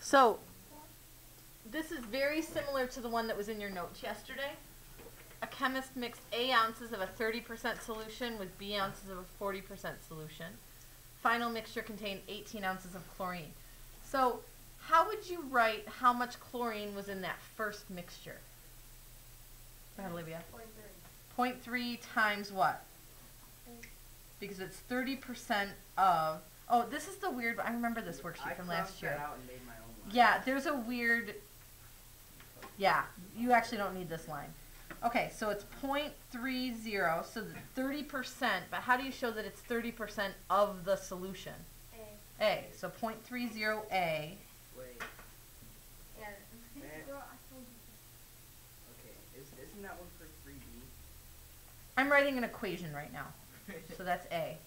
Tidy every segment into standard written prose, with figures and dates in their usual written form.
So this is very similar to the one that was in your notes yesterday. A chemist mixed A ounces of a 30% solution with B ounces of a 40% solution. Final mixture contained 18 ounces of chlorine. So how would you write how much chlorine was in that first mixture? Go ahead, Olivia. 0.3 times what? Because it's 30% of... Oh, this is the weird... I remember this worksheet from last year. I crossed that out and made my own line. Yeah, there's a weird... Yeah, you actually don't need this line. Okay, so it's 0.30, so 30%, but how do you show that it's 30% of the solution? A. So 0.30A. Wait. Yeah. Okay, isn't that one for 3B? I'm writing an equation right now, so that's A.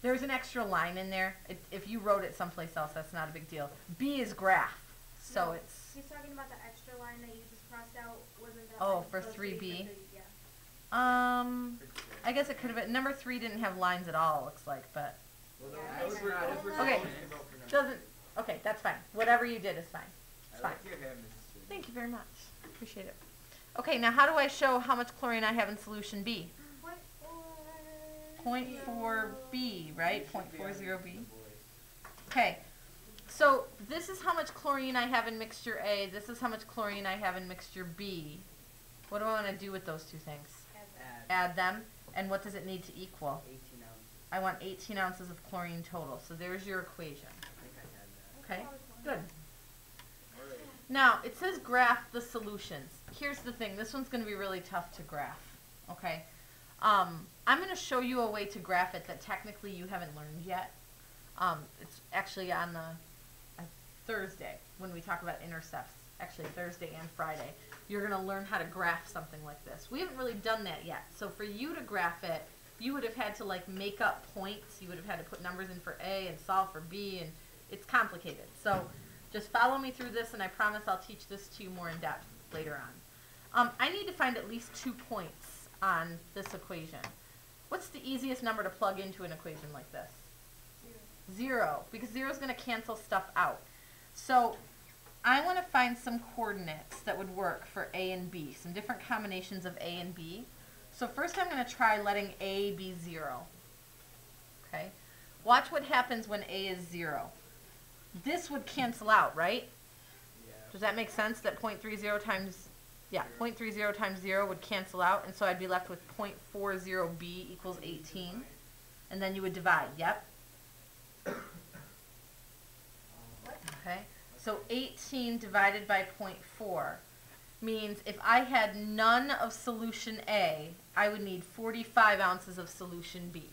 There's an extra line in there. If you wrote it someplace else, that's not a big deal. B is graph, so No, it's... He's talking about the extra line that you just crossed out. Wasn't that Oh, line for supposed to 3B? be? Yeah. I guess it could have been... Number 3 didn't have lines at all, it looks like, but... Well, Yeah, that was it's where I not. was Okay. broken up. Doesn't... Okay, that's fine. Whatever you did is fine. It's I fine. like your hair, Mrs. Sweeney. Thank you very much. Appreciate it. Okay, now how do I show how much chlorine I have in solution B? 0.4B, right? 0.40B. Okay, so this is how much chlorine I have in mixture A. This is how much chlorine I have in mixture B. What do I want to do with those two things? Add Add them. And what does it need to equal? 18 ounces. I want 18 ounces of chlorine total. So there's your equation. I think I had that. Okay, good. Alright. Now, it says graph the solutions. Here's the thing. This one's going to be really tough to graph. Okay? I'm going to show you a way to graph it that technically you haven't learned yet. It's actually on the Thursday when we talk about intercepts. Actually, Thursday and Friday. You're going to learn how to graph something like this. We haven't really done that yet. So for you to graph it, you would have had to like make up points. You would have had to put numbers in for A and solve for B, and it's complicated. So just follow me through this, and I promise I'll teach this to you more in depth later on. I need to find at least 2 points on this equation. What's the easiest number to plug into an equation like this? 0, because 0 is going to cancel stuff out. So I want to find some coordinates that would work for A and B, some different combinations of A and B. So first I'm going to try letting A be 0. Okay? Watch what happens when A is 0. This would cancel out, right? Yeah. Does that make sense? That 0.30 times, yeah, 0.30 times 0 would cancel out, and so I'd be left with 0.40b equals 18. And then you would divide, yep. Okay, so 18 divided by 0.4 means if I had none of solution A, I would need 45 ounces of solution B.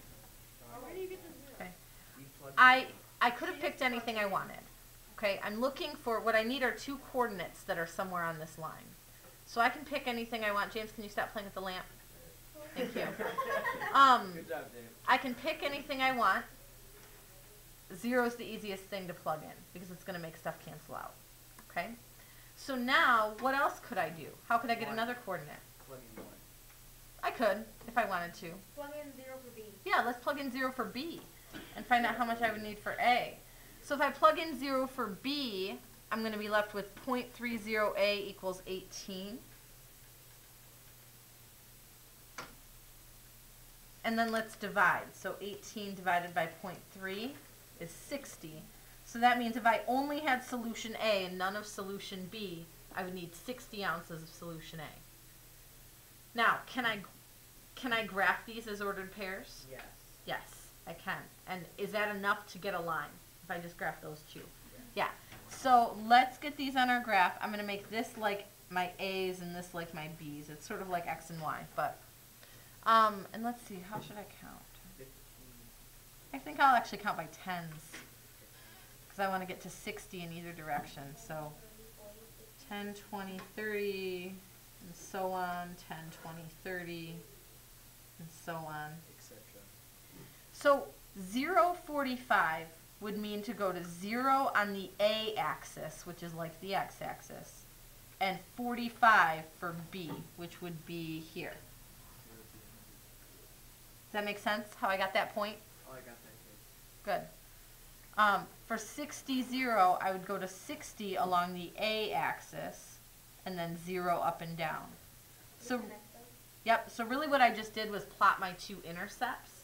Where do you get the 0? Okay. You plugged I could have picked anything I wanted. Okay, I'm looking for, what I need are 2 coordinates that are somewhere on this line. So I can pick anything I want. James, can you stop playing with the lamp? Thank you. Good job, Dave. I can pick anything I want. 0 is the easiest thing to plug in because it's going to make stuff cancel out. Okay? So now, what else could I do? How could I get 1. another coordinate? Plug in 1. I could, if I wanted to. Plug in 0 for B. Yeah, let's plug in 0 for B and find out how much I would need for A. So if I plug in 0 for B, I'm going to be left with 0.30A equals 18. And then let's divide. So 18 divided by 0.3 is 60. So that means if I only had solution A and none of solution B, I would need 60 ounces of solution A. Now, can I graph these as ordered pairs? Yes. Yes, I can. And is that enough to get a line if I just graph those 2? Yeah. So let's get these on our graph. I'm going to make this like my A's and this like my B's. It's sort of like X and Y, but and let's see, how should I count? 15. I think I'll actually count by tens because I want to get to 60 in either direction. So 10, 20, 30, and so on, 10, 20, 30, and so on. Etc. So 0, 45 would mean to go to 0 on the A axis, which is like the X axis, and 45 for B, which would be here. Does that make sense, how I got that point? Oh, I got that. Kid. Good. For 60, 0, I would go to 60 along the A axis, and then 0 up and down. So, Connect those. yep, so really what I just did was plot my two intercepts,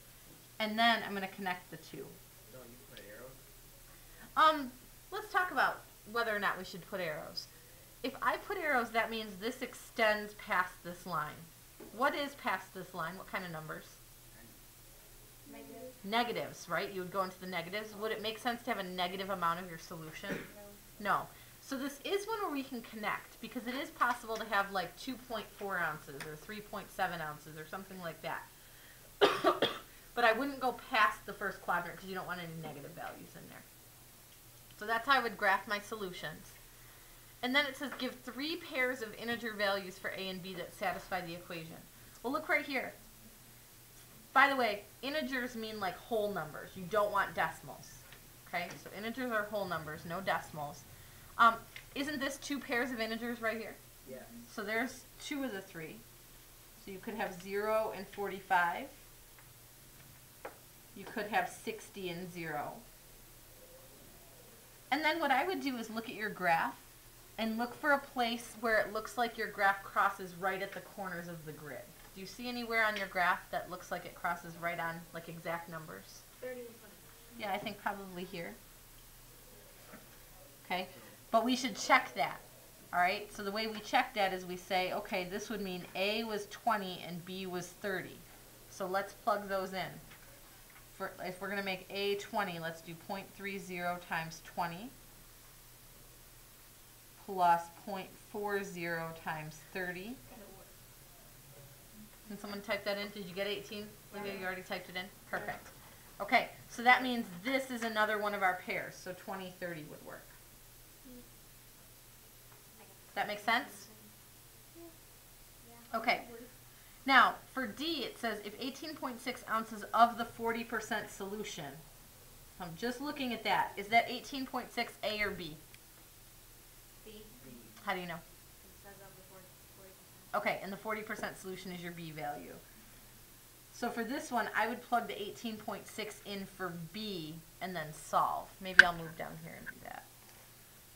and then I'm going to connect the two. No, you put arrows. Let's talk about whether or not we should put arrows. If I put arrows, that means this extends past this line. What is past this line? What kind of numbers? Negative. Negatives, right? You would go into the negatives. Would it make sense to have a negative amount of your solution? No. No. So this is one where we can connect, because it is possible to have like 2.4 ounces or 3.7 ounces or something like that. But I wouldn't go past the first quadrant because you don't want any negative values in there. So that's how I would graph my solutions. And then it says give 3 pairs of integer values for A and B that satisfy the equation. Well, look right here. By the way, integers mean like whole numbers. You don't want decimals. Okay, so integers are whole numbers, no decimals. Isn't this 2 pairs of integers right here? Yeah. So there's 2 of the 3. So you could have 0 and 45. You could have 60 and 0. And then what I would do is look at your graph and look for a place where it looks like your graph crosses right at the corners of the grid. Do you see anywhere on your graph that looks like it crosses right on, like exact numbers? 30 and 20. Yeah, I think probably here. Okay, but we should check that. All right, so the way we check that is we say, okay, this would mean A was 20 and B was 30. So let's plug those in. If we're going to make A 20, let's do 0.30 times 20 plus 0.40 times 30. Can someone type that in? Did you get 18? Olivia, you already typed it in? Perfect. Okay, so that means this is another one of our pairs, so 20, 30 would work. That make sense? Yeah. Okay. Now, for D, it says if 18.6 ounces of the 40% solution, I'm just looking at that, is that 18.6 A or B? B. B. How do you know? It says of the 40%. Okay, and the 40% solution is your B value. So for this one, I would plug the 18.6 in for B and then solve. Maybe I'll move down here and do that.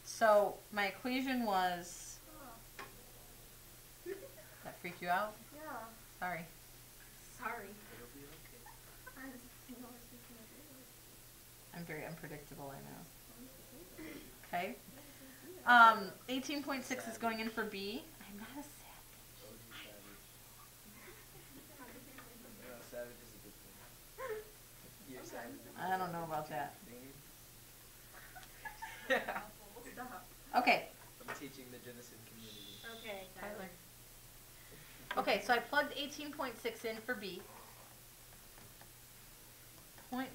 So my equation was, that freak you out? Yeah. Sorry. Sorry. It'll be okay. I'm very unpredictable, I know. Okay. 18.6 is going in for B. I'm not a savage. Don't be savage. No, savage is a good thing. You're savage. I don't know about that. Yeah. Stop. Okay. I'm teaching the Jenison community. Okay, Tyler. Okay, so I plugged 18.6 in for B. 0.40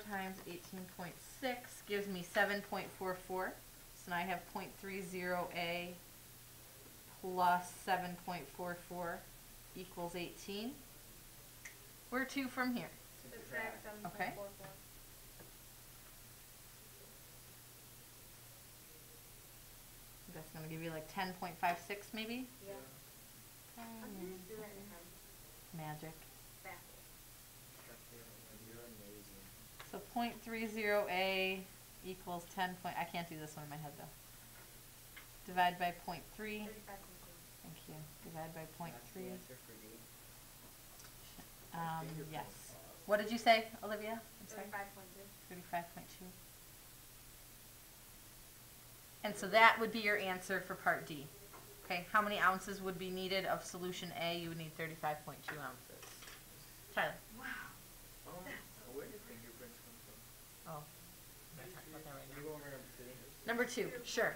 times 18.6 gives me 7.44. So now I have 0.30A plus 7.44 equals 18. Where to from here? Subtract 7.44. Okay. That's going to give you like 10.56 maybe? Yeah. I'm just doing it in Magic. backwards. You're amazing. So 0.30A equals 10 point, I can't do this one in my head though. Divide by 0.3, 35.2. thank you. Divide by 0.3. That's the answer for D. Yes. What did you say, Olivia? I'm sorry. 35.2. 35.2. And so that would be your answer for part D. Okay, how many ounces would be needed of solution A? You would need 35.2 ounces. Tyler. Wow. Oh, where did fingerprints come from? Oh, I'm gonna talk about that right Can you now. go over number 2? Number 2, sure.